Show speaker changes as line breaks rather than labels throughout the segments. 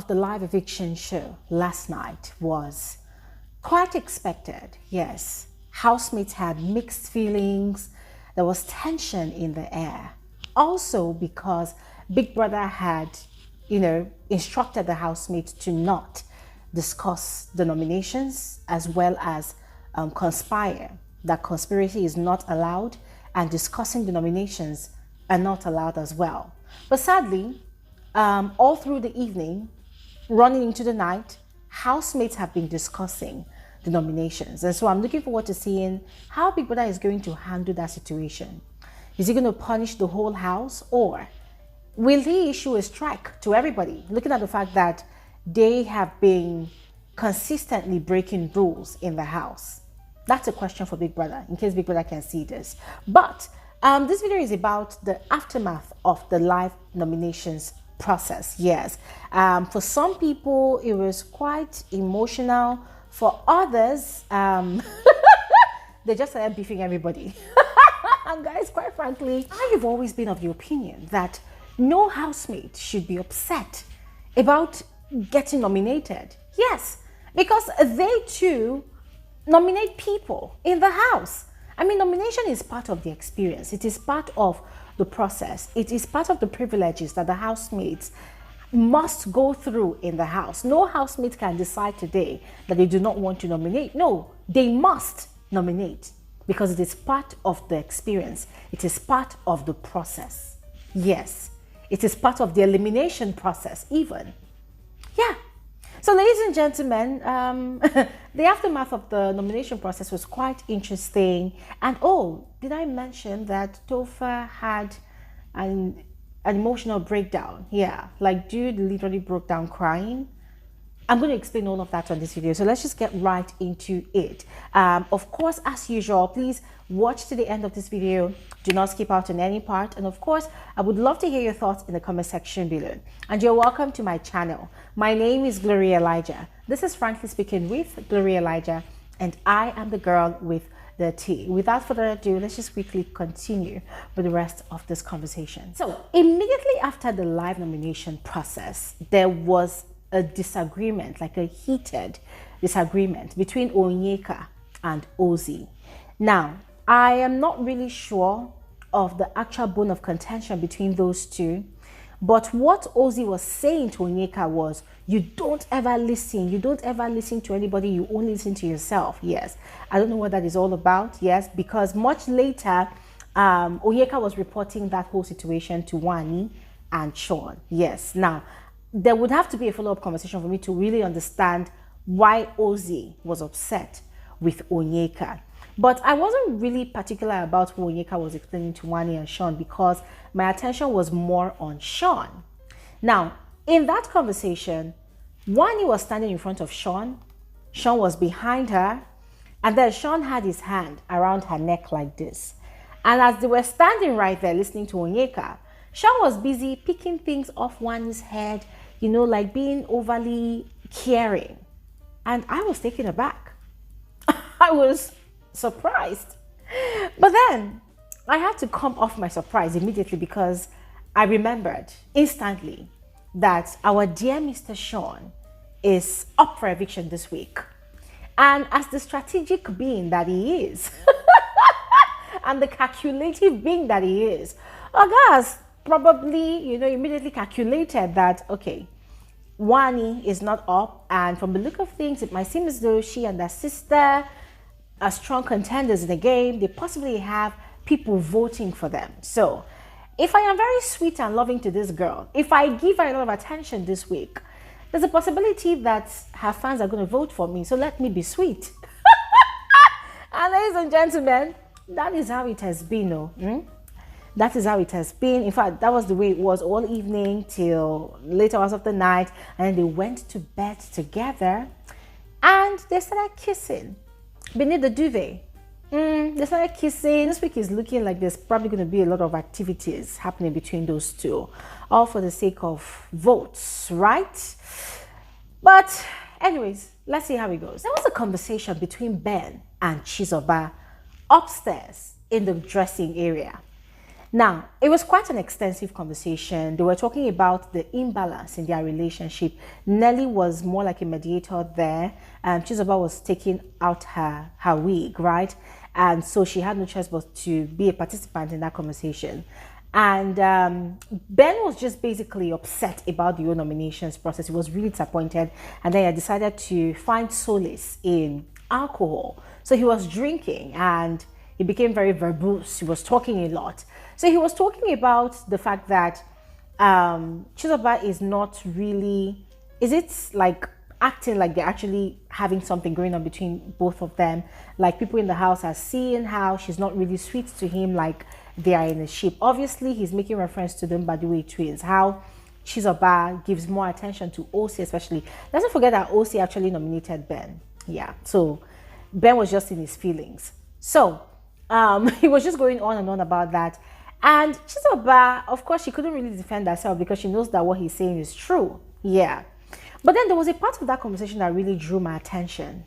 of the live eviction show last night was quite expected. Yes, housemates had mixed feelings. There was tension in the air. Also because Big Brother had, instructed the housemates to not discuss the nominations as well as conspire. That conspiracy is not allowed and discussing the nominations are not allowed as well. But sadly, all through the evening, running into the night, housemates have been discussing the nominations. And so I'm looking forward to seeing how Big Brother is going to handle that situation. Is he going to punish the whole house, or will he issue a strike to everybody? Looking at the fact that they have been consistently breaking rules in the house. That's a question for Big Brother, in case Big Brother can see this. But this video is about the aftermath of the live nominations process. Yes, for some people it was quite emotional. For others, they just started beefing everybody. And guys, quite frankly, I've always been of the opinion that no housemate should be upset about getting nominated. Yes, because they too nominate people in the house. I mean, nomination is part of the experience. It is part of the process. It is part of the privileges that the housemates must go through in the house. No housemate can decide today that they do not want to nominate. No, they must nominate because it is part of the experience. It is part of the process. Yes, it is part of the elimination process even. Yeah. So ladies and gentlemen, the aftermath of the nomination process was quite interesting. And oh, did I mention that Tofa had an emotional breakdown? Yeah, like dude literally broke down crying. I'm going to explain all of that on this video. So let's just get right into it. Of course, as usual, please watch to the end of this video. Do not skip out on any part. And of course, I would love to hear your thoughts in the comment section below. And you're welcome to my channel. My name is Bbnaija. This is Frankly Speaking with Bbnaija, and I am the girl with the tea. Without further ado, let's just quickly continue with the rest of this conversation. So immediately after the live nomination process, there was a disagreement, like a heated disagreement between Onyeka and Ozzy. Now, I am not really sure of the actual bone of contention between those two, but what Ozzy was saying to Onyeka was, you don't ever listen to anybody, you only listen to yourself. Yes, I don't know what that is all about. Yes, because much later Onyeka was reporting that whole situation to Wani and Sean. Yes, now there would have to be a follow-up conversation for me to really understand why Ozzy was upset with Onyeka. But I wasn't really particular about what Onyeka was explaining to Wani and Sean because my attention was more on Sean. Now, in that conversation, Wani was standing in front of Sean. Sean was behind her. And then Sean had his hand around her neck like this. And as they were standing right there listening to Onyeka, Sean was busy picking things off Wani's head, like being overly caring. And I was taken aback. I was surprised. But then I had to come off my surprise immediately because I remembered instantly that our dear Mr. Sean is up for eviction this week. And as the strategic being that he is, and the calculative being that he is, August probably, immediately calculated that, okay, Wani is not up. And from the look of things, it might seem as though she and her sister are strong contenders in the game. They possibly have people voting for them. So if I am very sweet and loving to this girl, if I give her a lot of attention this week, there's a possibility that her fans are going to vote for me. So let me be sweet. And ladies and gentlemen, that is how it has been. That is how it has been. In fact, that was the way it was all evening till late hours of the night. And then they went to bed together and they started kissing beneath the duvet. They started kissing. This week is looking like there's probably going to be a lot of activities happening between those two, all for the sake of votes, right? But anyways, let's see how it goes. There was a conversation between Ben and Chizoba upstairs in the dressing area. Now, it was quite an extensive conversation. They were talking about the imbalance in their relationship. Nelly was more like a mediator there. Chizoba was taking out her wig, right? And so she had no choice but to be a participant in that conversation. And Ben was just basically upset about the whole nominations process. He was really disappointed. And then he decided to find solace in alcohol. So he was drinking and he became very verbose. He was talking a lot. So he was talking about the fact that Chizoba is not really, is it like acting like they're actually having something going on between both of them? Like people in the house are seeing how she's not really sweet to him, like they are in a ship. Obviously, he's making reference to the Mbadiwe twins, how Chizoba gives more attention to OC especially. Let's not forget that OC actually nominated Ben. Yeah, so Ben was just in his feelings. So he was just going on and on about that. And Chizoba, of course, she couldn't really defend herself because she knows that what he's saying is true. Yeah. But then there was a part of that conversation that really drew my attention.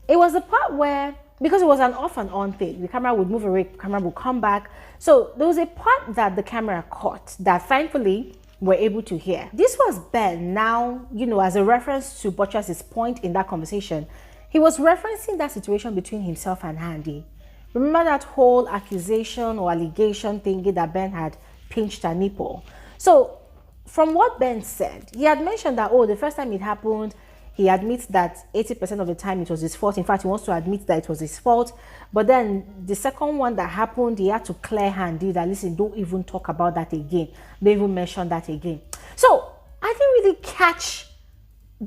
It was the part where, because it was an off and on thing, the camera would move away, the camera would come back. So there was a part that the camera caught that thankfully we're able to hear. This was Ben now, you know, as a reference to Butcher's point in that conversation. He was referencing that situation between himself and Ndi. Remember that whole accusation or allegation thingy that Ben had pinched her nipple? So from what Ben said, he had mentioned that, oh, the first time it happened, he admits that 80% of the time it was his fault. In fact, he wants to admit that it was his fault. But then the second one that happened, he had to clear Ndi that, listen, don't even talk about that again. Don't even mention that again. So I didn't really catch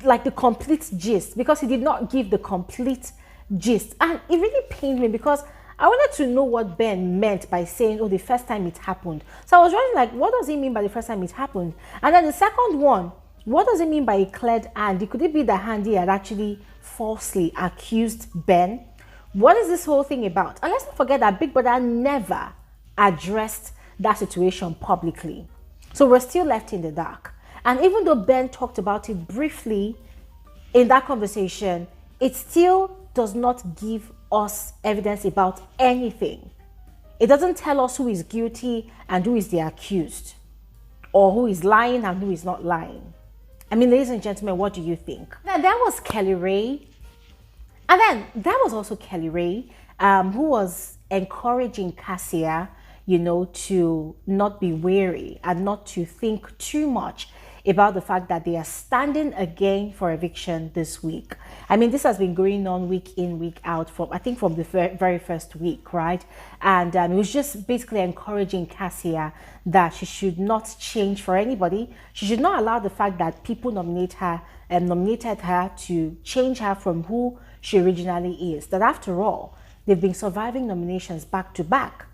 like the complete gist because he did not give the complete gist. And it really pained me because I wanted to know what Ben meant by saying, oh, the first time it happened. So I was wondering, like, what does he mean by the first time it happened? And then the second one, what does it mean by a cleared hand? Could it be that Ndi had actually falsely accused Ben? What is this whole thing about? And let's not forget that Big Brother never addressed that situation publicly. So we're still left in the dark. And even though Ben talked about it briefly in that conversation, it still does not give us evidence about anything. It doesn't tell us who is guilty and who is the accused, or who is lying and who is not lying. I mean, ladies and gentlemen, what do you think? Then there was Kelly Ray. And then there was also Kelly Ray, who was encouraging Kassia, you know, to not be wary and not to think too much about the fact that they are standing again for eviction this week. I mean, this has been going on week in, week out from, I think, from the very first week, right? And it was just basically encouraging Kassia that she should not change for anybody. She should not allow the fact that people nominated her to change her from who she originally is. That after all, they've been surviving nominations back to back.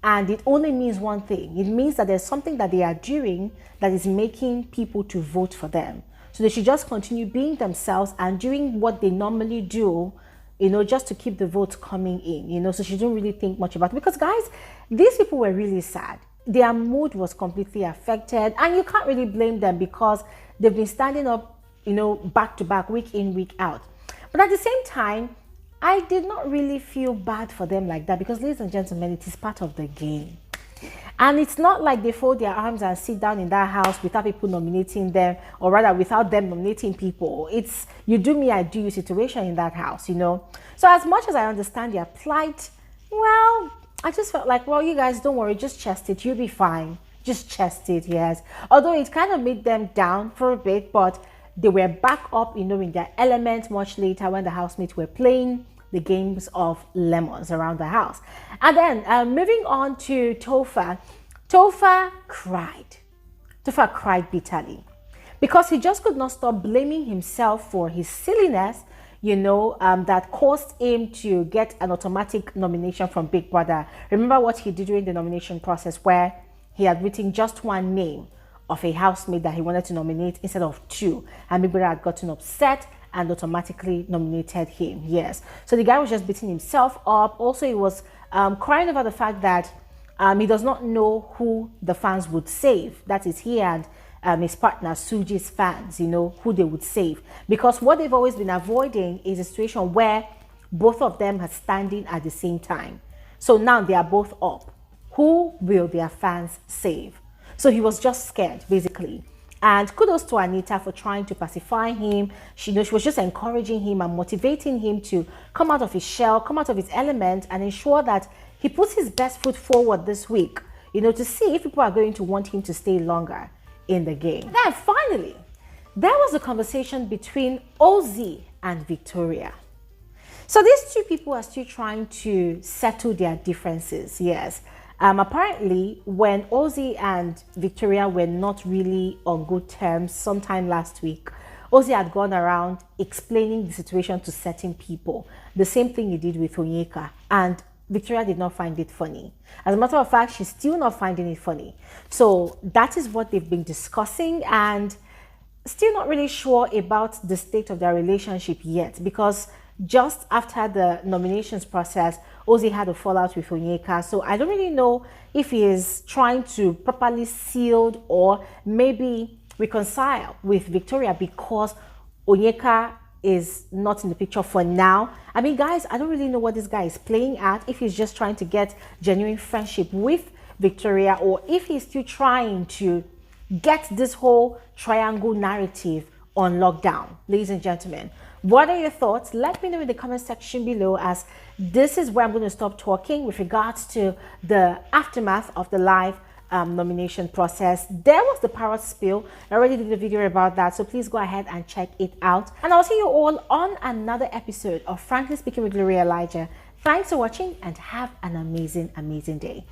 And it only means one thing. It means that there's something that they are doing that is making people to vote for them. So they should just continue being themselves and doing what they normally do, you know, just to keep the votes coming in, you know. So she didn't really think much about it. Because, guys, these people were really sad. Their mood was completely affected. And you can't really blame them because they've been standing up, you know, back to back, week in, week out. But at the same time, I did not really feel bad for them like that because, ladies and gentlemen, it is part of the game. And it's not like they fold their arms and sit down in that house without people nominating them, or rather without them nominating people. It's you do me, I do you situation in that house, you know. So as much as I understand their plight, well, I just felt like, well, you guys, don't worry, just chest it, you'll be fine. Just chest it, yes. Although it kind of made them down for a bit, but they were back up, you know, in their element much later when the housemates were playing the games of lemons around the house. And then moving on to Tofa. Topher cried. Topher cried bitterly because he just could not stop blaming himself for his silliness, you know, that caused him to get an automatic nomination from Big Brother. Remember what he did during the nomination process where he had written just one name of a housemate that he wanted to nominate instead of two, and Big Brother had gotten upset and automatically nominated him. Yes, so the guy was just beating himself up. Also, he was crying over the fact that he does not know who the fans would save. That is, he and his partner Suji's fans, you know, who they would save, because what they've always been avoiding is a situation where both of them are standing at the same time. So now they are both up. Who will their fans save? So he was just scared, basically. And kudos to Anita for trying to pacify him. She was just encouraging him and motivating him to come out of his shell, come out of his element, and ensure that he puts his best foot forward this week, to see if people are going to want him to stay longer in the game. Then finally, there was a conversation between Ozzy and Victoria. So these two people are still trying to settle their differences, yes. Apparently, when Ozzy and Victoria were not really on good terms sometime last week, Ozzy had gone around explaining the situation to certain people. The same thing he did with Onyeka, and Victoria did not find it funny. As a matter of fact, she's still not finding it funny. So that is what they've been discussing, and still not really sure about the state of their relationship yet, because just after the nominations process, Ozzy had a fallout with Onyeka. So I don't really know if he is trying to properly seal or maybe reconcile with Victoria because Onyeka is not in the picture for now. I mean, guys, I don't really know what this guy is playing at, if he's just trying to get genuine friendship with Victoria or if he's still trying to get this whole triangle narrative on lockdown. Ladies and gentlemen, what are your thoughts? Let me know in the comment section below, as this is where I'm going to stop talking with regards to the aftermath of the live nomination process. There was the parrot spill. I already did a video about that, so please go ahead and check it out. And I'll see you all on another episode of Frankly Speaking with Elijah. Thanks for watching and have an amazing day.